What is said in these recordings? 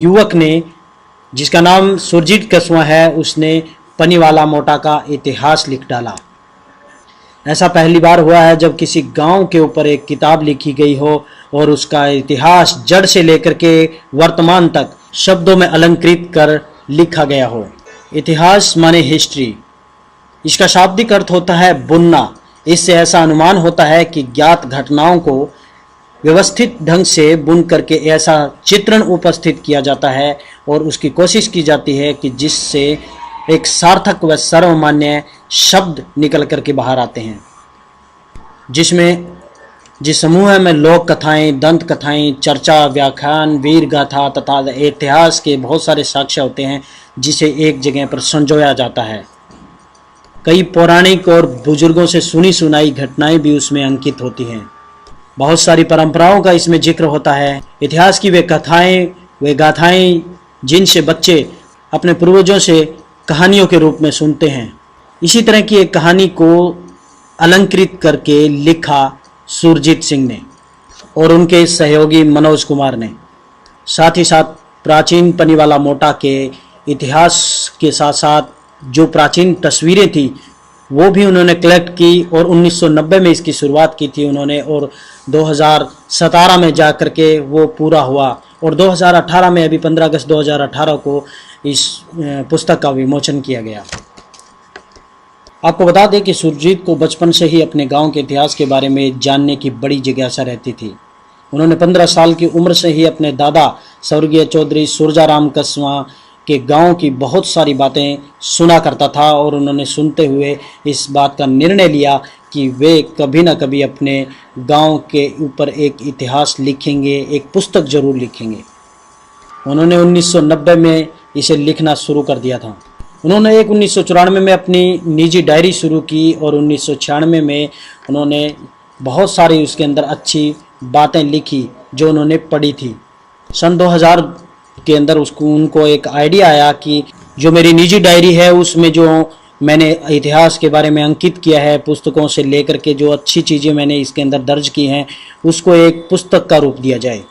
युवक ने, जिसका नाम सुरजीत कस्वां है, उसने पनीवाला मोटा का इतिहास लिख डाला। ऐसा पहली बार हुआ है जब किसी गांव के ऊपर एक किताब लिखी गई हो और उसका इतिहास जड़ से लेकर के वर्तमान तक शब्दों में अलंकृत कर लिखा गया हो। इतिहास माने हिस्ट्री। इसका शाब्दिक अर्थ होता है बुनना। इससे ऐसा अनुमान होता है कि ज्ञात घटनाओं को व्यवस्थित ढंग से बुन करके ऐसा चित्रण उपस्थित किया जाता है और उसकी कोशिश की जाती है कि जिससे एक सार्थक व सर्वमान्य शब्द निकल करके बाहर आते हैं, जिस समूह में लोक कथाएं, दंत कथाएं, चर्चा, व्याख्यान, वीर गाथा तथा इतिहास के बहुत सारे साक्ष्य होते हैं, जिसे एक जगह पर संजोया जाता है। कई पौराणिक और बुजुर्गों से सुनी सुनाई घटनाएं भी उसमें अंकित होती हैं। बहुत सारी परंपराओं का इसमें जिक्र होता है। इतिहास की वे कथाएं, वे गाथाएं जिनसे बच्चे अपने पूर्वजों से कहानियों के रूप में सुनते हैं। इसी तरह की एक कहानी को अलंकृत करके लिखा सुरजीत सिंह ने और उनके सहयोगी मनोज कुमार ने। साथ ही साथ प्राचीन पनीवाला मोटा के इतिहास के साथ साथ जो प्राचीन तस्वीरें थी वो भी उन्होंने कलेक्ट की और 1990 में इसकी शुरुआत की थी उन्होंने, और 2017 में जा कर के वो पूरा हुआ और 2018 में अभी 15 अगस्त 2018 को इस पुस्तक का विमोचन किया गया। आपको बता दें कि सुरजीत को बचपन से ही अपने गांव के इतिहास के बारे में जानने की बड़ी जिज्ञासा रहती थी। उन्होंने 15 साल की उम्र से ही अपने दादा स्वर्गीय चौधरी सुरजाराम कस्वां के गांव की बहुत सारी बातें सुना करता था और उन्होंने सुनते हुए इस बात का निर्णय लिया कि वे कभी ना कभी अपने गांव के ऊपर एक इतिहास लिखेंगे, एक पुस्तक जरूर लिखेंगे। उन्होंने 1990 में इसे लिखना शुरू कर दिया था। उन्होंने 1994 में अपनी निजी डायरी शुरू की और 1996 में उन्होंने बहुत सारी उसके अंदर अच्छी बातें लिखी जो उन्होंने पढ़ी थी। सन 2000 के अंदर उनको एक आइडिया आया कि जो मेरी निजी डायरी है उसमें जो मैंने इतिहास के बारे में अंकित किया है, पुस्तकों से लेकर के जो अच्छी चीज़ें मैंने इसके अंदर दर्ज की हैं, उसको एक पुस्तक का रूप दिया जाए,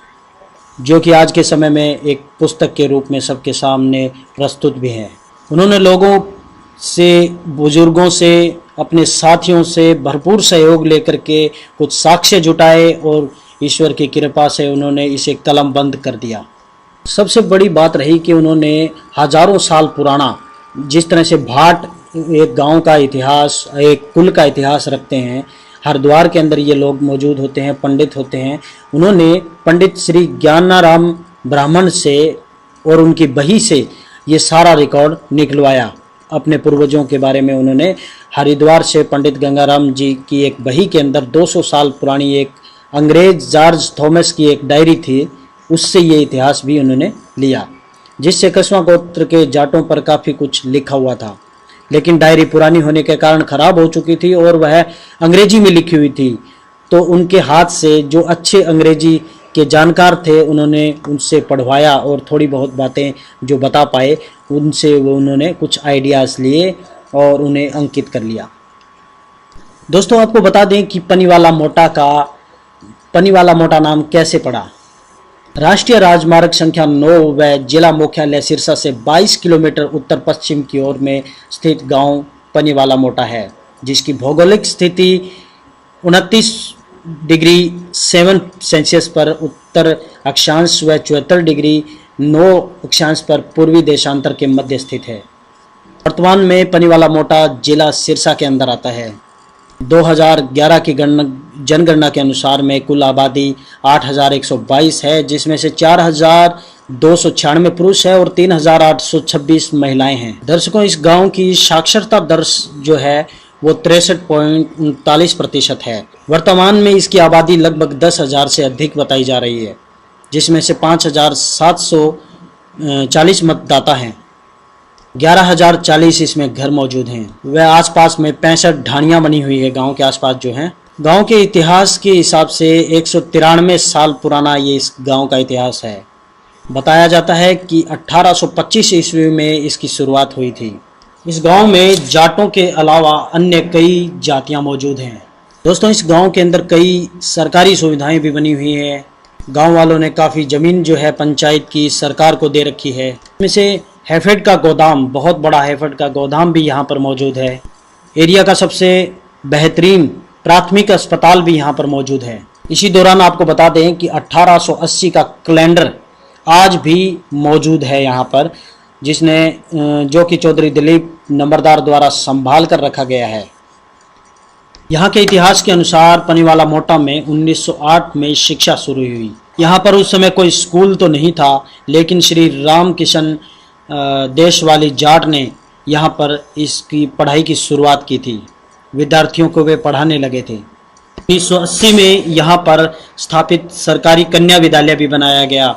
जो कि आज के समय में एक पुस्तक के रूप में सबके सामने प्रस्तुत भी है। उन्होंने लोगों से, बुजुर्गों से, अपने साथियों से भरपूर सहयोग लेकर के कुछ साक्ष्य जुटाए और ईश्वर की कृपा से उन्होंने इसे कलमबंद कर दिया। सबसे बड़ी बात रही कि उन्होंने हजारों साल पुराना, जिस तरह से भाट एक गांव का इतिहास, एक कुल का इतिहास रखते हैं, हरिद्वार के अंदर ये लोग मौजूद होते हैं, पंडित होते हैं। उन्होंने पंडित श्री ज्ञानाराम ब्राह्मण से और उनकी बही से ये सारा रिकॉर्ड निकलवाया। अपने पूर्वजों के बारे में उन्होंने हरिद्वार से पंडित गंगाराम जी की एक बही के अंदर 200 साल पुरानी एक अंग्रेज जॉर्ज थॉमस की एक डायरी थी, उससे ये इतिहास भी उन्होंने लिया, जिससे कस्वां गोत्र के जाटों पर काफ़ी कुछ लिखा हुआ था। लेकिन डायरी पुरानी होने के कारण ख़राब हो चुकी थी और वह अंग्रेजी में लिखी हुई थी। तो उनके हाथ से जो अच्छे अंग्रेजी के जानकार थे उन्होंने उनसे पढ़वाया और थोड़ी बहुत बातें जो बता पाए उनसे वो उन्होंने कुछ आइडियाज़ लिए और उन्हें अंकित कर लिया। दोस्तों, आपको बता दें कि पनीवाला मोटा नाम कैसे पड़ा। राष्ट्रीय राजमार्ग संख्या 9 व जिला मुख्यालय सिरसा से 22 किलोमीटर उत्तर पश्चिम की ओर में स्थित गांव पनीवाला मोटा है, जिसकी भौगोलिक स्थिति 29 डिग्री 7 सेल्सियस पर उत्तर अक्षांश व 74 डिग्री 9 अक्षांश पर पूर्वी देशांतर के मध्य स्थित है। वर्तमान में पनीवाला मोटा जिला सिरसा के अंदर आता है। 2011 की जनगणना के अनुसार में कुल आबादी 8122 है, जिसमें से 4296 पुरुष है और 3826 महिलाएं हैं। दर्शकों, इस गांव की साक्षरता दर जो है वो 63.39% है। वर्तमान में इसकी आबादी लगभग 10,000 से अधिक बताई जा रही है, जिसमें से 5,740 मतदाता हैं। 11,040 इसमें घर मौजूद हैं। वह आसपास में 65 ढाणियाँ बनी हुई है गांव के आसपास जो हैं। गांव के इतिहास के हिसाब से 193 साल पुराना ये इस गांव का इतिहास है। बताया जाता है कि 1825 ईस्वी में इसकी शुरुआत हुई थी। इस गांव में जाटों के अलावा अन्य कई जातियां मौजूद हैं। दोस्तों, इस गांव के अंदर कई सरकारी सुविधाएं भी बनी हुई हैं। गांव वालों ने काफ़ी ज़मीन जो है पंचायत की सरकार को दे रखी है। इसमें से हैफेड का गोदाम, बहुत बड़ा हैफेड का गोदाम भी यहाँ पर मौजूद है। एरिया का सबसे बेहतरीन प्राथमिक अस्पताल भी यहाँ पर मौजूद है। इसी दौरान आपको बता दें कि 1880 का कैलेंडर आज भी मौजूद है यहाँ पर, जिसने जो कि चौधरी दिलीप नंबरदार द्वारा संभाल कर रखा गया है। यहाँ के इतिहास के अनुसार पनीवाला मोटा में 1908 में शिक्षा शुरू हुई। यहाँ पर उस समय कोई स्कूल तो नहीं था, लेकिन श्री राम किशन देशवाली जाट ने यहाँ पर इसकी पढ़ाई की शुरुआत की थी। विद्यार्थियों को वे पढ़ाने लगे थे। 1980 में यहाँ पर स्थापित सरकारी कन्या विद्यालय भी बनाया गया।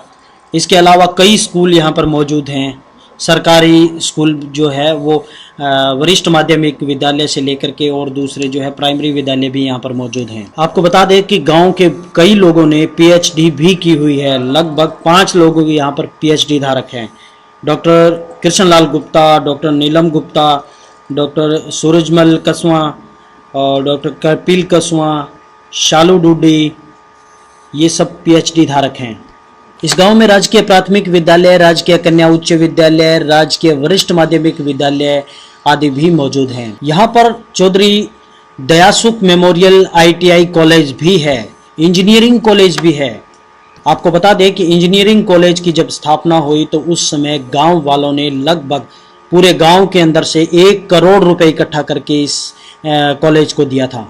इसके अलावा कई स्कूल यहाँ पर मौजूद हैं। सरकारी स्कूल जो है वो वरिष्ठ माध्यमिक विद्यालय से लेकर के और दूसरे जो है प्राइमरी विद्यालय भी यहाँ पर मौजूद हैं। आपको बता दें कि गांव के कई लोगों ने पीएचडी भी की हुई है। लगभग 5 लोग यहाँ पर पीएचडी धारक हैं। डॉक्टर कृष्णलाल गुप्ता, डॉक्टर नीलम गुप्ता, डॉक्टर सूरजमल कसवा और डॉक्टर कपिल कसवा, शालू डूडी, ये सब पीएचडी धारक हैं। इस गांव में राजकीय प्राथमिक विद्यालय, राजकीय कन्या उच्च विद्यालय, राजकीय वरिष्ठ माध्यमिक विद्यालय आदि भी मौजूद हैं। यहाँ पर चौधरी दयासुख मेमोरियल ITI कॉलेज भी है, इंजीनियरिंग कॉलेज भी है। आपको बता दें कि इंजीनियरिंग कॉलेज की जब स्थापना हुई तो उस समय गांव वालों ने लगभग पूरे गांव के अंदर से 1 करोड़ रुपए इकट्ठा करके इस कॉलेज को दिया था।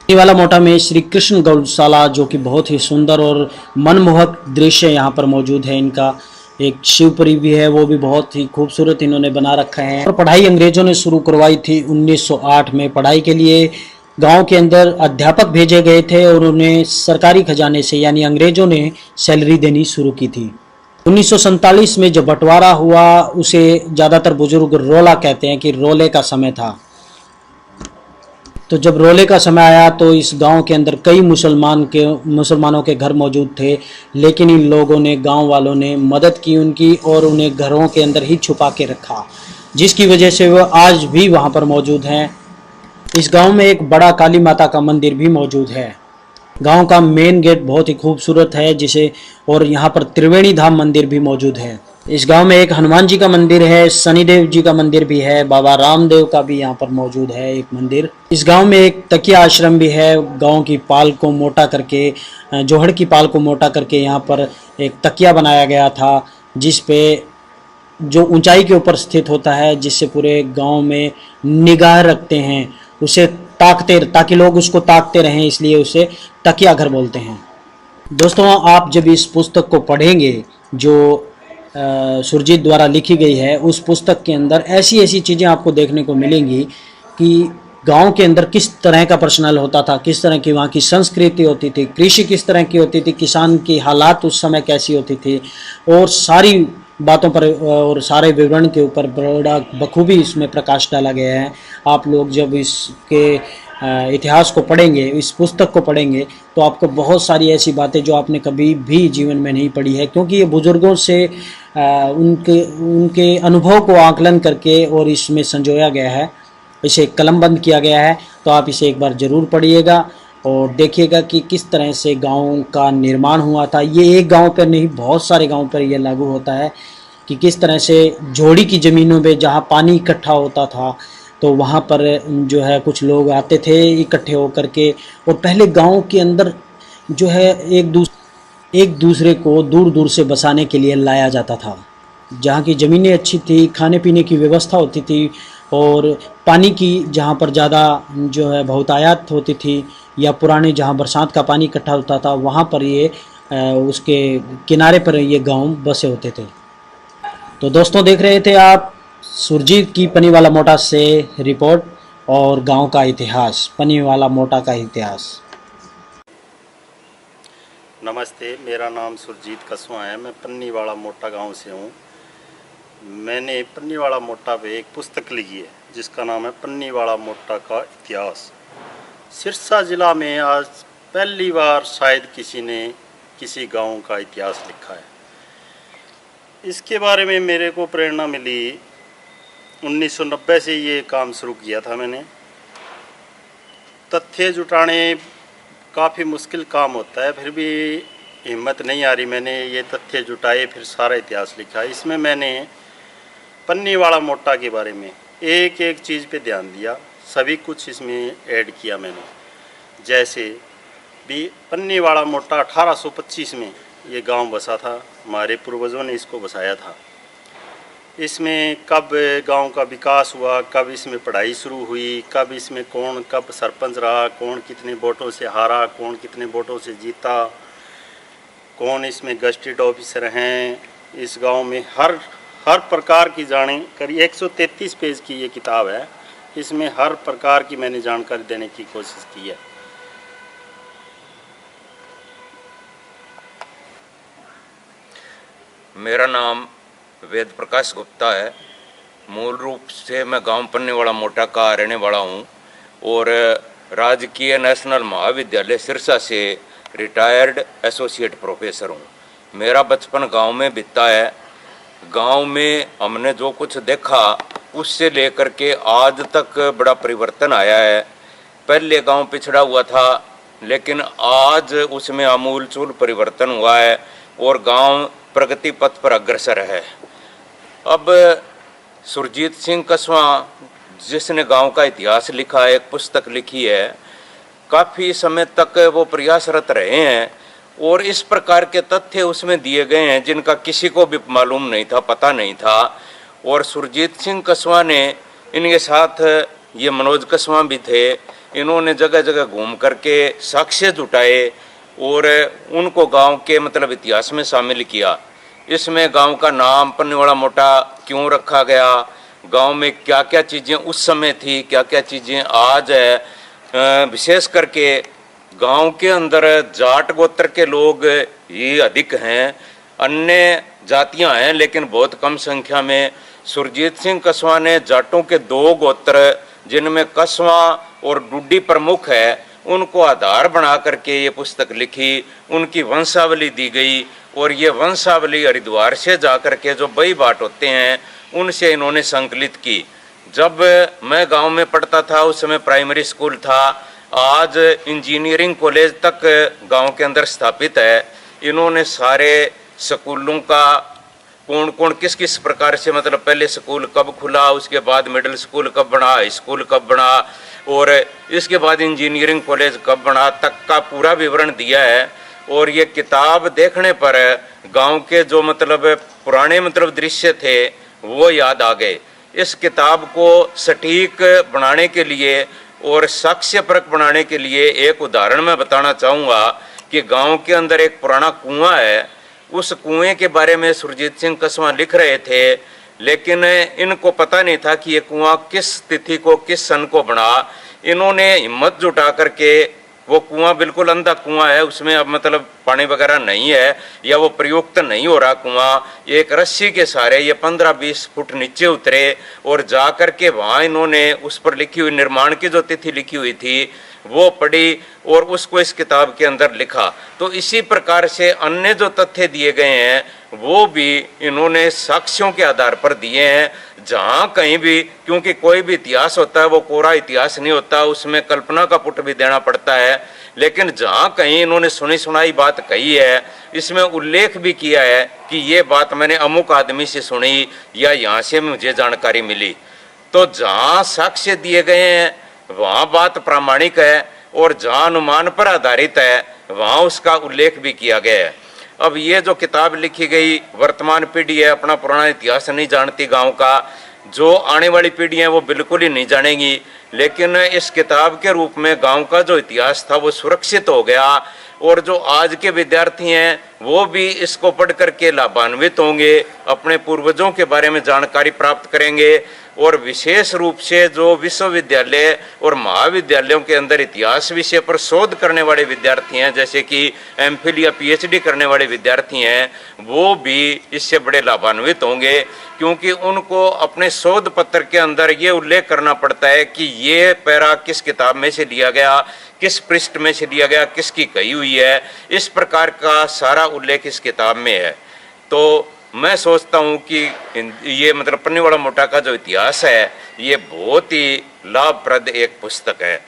पनीवाला मोटा में श्री कृष्ण गौशाला, जो कि बहुत ही सुंदर और मनमोहक दृश्य यहाँ पर मौजूद है। इनका एक शिवपुरी भी है, वो भी बहुत ही खूबसूरत इन्होंने बना रखा है। और पढ़ाई अंग्रेजों ने शुरू करवाई थी 1908 में। पढ़ाई के लिए गांव के अंदर अध्यापक भेजे गए थे और उन्हें सरकारी खजाने से यानी अंग्रेजों ने सैलरी देनी शुरू की थी। 1947 में जब बंटवारा हुआ, उसे ज़्यादातर बुजुर्ग रोला कहते हैं कि रोले का समय था। तो जब रोले का समय आया तो इस गांव के अंदर कई मुसलमानों के घर मौजूद थे, लेकिन इन लोगों ने, गांव वालों ने मदद की उनकी और उन्हें घरों के अंदर ही छुपा के रखा, जिसकी वजह से वो आज भी वहां पर मौजूद हैं। इस गांव में एक बड़ा काली माता का मंदिर भी मौजूद है। गांव का मेन गेट बहुत ही खूबसूरत है जिसे, और यहाँ पर त्रिवेणी धाम मंदिर भी मौजूद है। इस गांव में एक हनुमान जी का मंदिर है, शनिदेव जी का मंदिर भी है, बाबा रामदेव का भी यहाँ पर मौजूद है एक मंदिर। इस गांव में एक तकिया आश्रम भी है। गांव की पाल को मोटा करके, जोहड़ की पाल को मोटा करके यहाँ पर एक तकिया बनाया गया था, जिस पे जो ऊंचाई के ऊपर स्थित होता है, जिससे पूरे गांव में निगाह रखते हैं, उसे ताकते, ताकि लोग उसको ताकते रहें, इसलिए उसे तकिया घर बोलते हैं। दोस्तों, आप जब इस पुस्तक को पढ़ेंगे जो सुरजीत द्वारा लिखी गई है, उस पुस्तक के अंदर ऐसी ऐसी चीज़ें आपको देखने को मिलेंगी कि गांव के अंदर किस तरह का पर्सनल होता था, किस तरह की वहाँ की संस्कृति होती थी, कृषि किस तरह की होती थी, किसान की हालात उस समय कैसी होती थी, और सारी बातों पर और सारे विवरण के ऊपर बड़ा बखूबी इसमें प्रकाश डाला गया है। आप लोग जब इसके इतिहास को पढ़ेंगे, इस पुस्तक को पढ़ेंगे, तो आपको बहुत सारी ऐसी बातें जो आपने कभी भी जीवन में नहीं पढ़ी है, क्योंकि ये बुजुर्गों से उनके अनुभव को आकलन करके और इसमें संजोया गया है, इसे कलमबंद किया गया है। तो आप इसे एक बार ज़रूर पढ़िएगा और देखिएगा कि किस तरह से गाँव का निर्माण हुआ था। ये एक गाँव पर नहीं, बहुत सारे गाँव पर यह लागू होता है कि किस तरह से जोड़ी की ज़मीनों में जहाँ पानी इकट्ठा होता था, तो वहाँ पर जो है कुछ लोग आते थे इकट्ठे होकर के, और पहले गांव के अंदर जो है एक दूसरे को दूर दूर से बसाने के लिए लाया जाता था। जहाँ की ज़मीनें अच्छी थी, खाने पीने की व्यवस्था होती थी, और पानी की जहाँ पर ज़्यादा जो है बहुतायात होती थी, या पुराने जहाँ बरसात का पानी इकट्ठा होता था, वहाँ पर ये उसके किनारे पर ये गाँव बसे होते थे। तो दोस्तों, देख रहे थे आप सुरजीत की पनीवाला मोटा से रिपोर्ट और गांव का इतिहास, पनीवाला मोटा का इतिहास। नमस्ते, मेरा नाम सुरजीत कसवा है। मैं पन्नीवाला मोटा गांव से हूं। मैंने पन्नीवाला मोटा पे एक पुस्तक लिखी है जिसका नाम है पन्नीवाला मोटा का इतिहास। सिरसा ज़िला में आज पहली बार शायद किसी ने किसी गांव का इतिहास लिखा है। इसके बारे में मेरे को प्रेरणा मिली 1990 से ये काम शुरू किया था मैंने। तथ्य जुटाने काफ़ी मुश्किल काम होता है, फिर भी हिम्मत नहीं आ रही, मैंने ये तथ्य जुटाए फिर सारा इतिहास लिखा। इसमें मैंने पन्नीवाड़ा मोटा के बारे में एक एक चीज़ पे ध्यान दिया, सभी कुछ इसमें ऐड किया मैंने। जैसे भी पन्नीवाड़ा मोटा 1825 में ये गांव बसा था, हमारे पूर्वजों ने इसको बसाया था। इसमें कब गांव का विकास हुआ, कब इसमें पढ़ाई शुरू हुई, कब इसमें कौन कब सरपंच रहा, कौन कितने वोटों से हारा, कौन कितने वोटों से जीता, कौन इसमें गस्टेड ऑफिसर हैं, इस गांव में हर प्रकार की जानकारी 133 पेज की ये किताब है। इसमें हर प्रकार की मैंने जानकारी देने की कोशिश की है। मेरा नाम वेद प्रकाश गुप्ता है। मूल रूप से मैं गांव पन्नीवाड़ा मोटा का रहने वाला हूं और राजकीय नेशनल महाविद्यालय सिरसा से रिटायर्ड एसोसिएट प्रोफेसर हूं। मेरा बचपन गांव में बीता है। गांव में हमने जो कुछ देखा उससे लेकर के आज तक बड़ा परिवर्तन आया है। पहले गांव पिछड़ा हुआ था, लेकिन आज उसमें आमूलचूल परिवर्तन हुआ है और गांव प्रगति पथ पर अग्रसर है। अब सुरजीत सिंह कसवा जिसने गांव का इतिहास लिखा है, एक पुस्तक लिखी है, काफ़ी समय तक वो प्रयासरत रहे हैं और इस प्रकार के तथ्य उसमें दिए गए हैं जिनका किसी को भी मालूम नहीं था, पता नहीं था। और सुरजीत सिंह कसवा ने, इनके साथ ये मनोज कसवा भी थे, इन्होंने जगह जगह घूम करके साक्ष्य जुटाए और उनको गांव के मतलब इतिहास में शामिल किया। इसमें गांव का नाम पन्नीवाड़ा मोटा क्यों रखा गया, गांव में क्या क्या चीज़ें उस समय थी, क्या क्या चीज़ें आज है। विशेष करके गांव के अंदर जाट गोत्र के लोग ही अधिक हैं, अन्य जातियां हैं लेकिन बहुत कम संख्या में। सुरजीत सिंह कसवा ने जाटों के 2 गोत्र जिनमें कसवा और डुड्डी प्रमुख है, उनको आधार बना करके ये पुस्तक लिखी। उनकी वंशावली दी गई और ये वंशावली हरिद्वार से जा करके जो बई बाट होते हैं उनसे इन्होंने संकलित की। जब मैं गांव में पढ़ता था उस समय प्राइमरी स्कूल था, आज इंजीनियरिंग कॉलेज तक गांव के अंदर स्थापित है। इन्होंने सारे स्कूलों का कौन कौन किस किस प्रकार से, मतलब पहले स्कूल कब खुला, उसके बाद मिडिल स्कूल कब बना, हाई स्कूल कब बना और इसके बाद इंजीनियरिंग कॉलेज कब बना तक का पूरा विवरण दिया है। और ये किताब देखने पर गांव के जो मतलब पुराने मतलब दृश्य थे वो याद आ गए। इस किताब को सटीक बनाने के लिए और साक्ष्यपरक बनाने के लिए एक उदाहरण मैं बताना चाहूँगा कि गांव के अंदर एक पुराना कुआं है। उस कुएं के बारे में सुरजीत सिंह कसवा लिख रहे थे, लेकिन इनको पता नहीं था कि ये कुआं किस तिथि को, किस सन को बना। इन्होंने हिम्मत जुटा करके, वो कुआं बिल्कुल अंधा कुआं है, उसमें अब मतलब पानी वगैरह नहीं है या वो प्रयुक्त नहीं हो रहा कुआं, एक रस्सी के सहारे ये 15-20 फुट नीचे उतरे और जा करके वहाँ इन्होंने उस पर लिखी हुई निर्माण की जो तिथि लिखी हुई थी वो पढ़ी और उसको इस किताब के अंदर लिखा। तो इसी प्रकार से अन्य जो तथ्य दिए गए हैं वो भी इन्होंने साक्ष्यों के आधार पर दिए हैं। जहाँ कहीं भी, क्योंकि कोई भी इतिहास होता है वो कोरा इतिहास नहीं होता, उसमें कल्पना का पुट भी देना पड़ता है। लेकिन जहाँ कहीं इन्होंने सुनी सुनाई बात कही है, इसमें उल्लेख भी किया है कि ये बात मैंने अमुक आदमी से सुनी या यहाँ से मुझे जानकारी मिली। तो जहाँ साक्ष्य दिए गए हैं वहाँ बात प्रामाणिक है और जहाँ अनुमान पर आधारित है वहाँ उसका उल्लेख भी किया गया है। अब ये जो किताब लिखी गई, वर्तमान पीढ़ी है अपना पुराना इतिहास नहीं जानती गांव का, जो आने वाली पीढ़ी है वो बिल्कुल ही नहीं जानेगी। लेकिन इस किताब के रूप में गांव का जो इतिहास था वो सुरक्षित हो गया और जो आज के विद्यार्थी हैं वो भी इसको पढ़ करके लाभान्वित होंगे, अपने पूर्वजों के बारे में जानकारी प्राप्त करेंगे। और विशेष रूप से जो विश्वविद्यालय और महाविद्यालयों के अंदर इतिहास विषय पर शोध करने वाले विद्यार्थी हैं, जैसे कि एमफिल या पीएचडी करने वाले विद्यार्थी हैं, वो भी इससे बड़े लाभान्वित होंगे, क्योंकि उनको अपने शोध पत्र के अंदर ये उल्लेख करना पड़ता है कि ये पैरा किस किताब में से लिया गया, किस पृष्ठ में से लिया गया, किसकी कही हुई है। इस प्रकार का सारा उल्लेख इस किताब में है। तो मैं सोचता हूँ कि ये मतलब पन्नीवाड़ा मोटा का जो इतिहास है ये बहुत ही लाभप्रद एक पुस्तक है।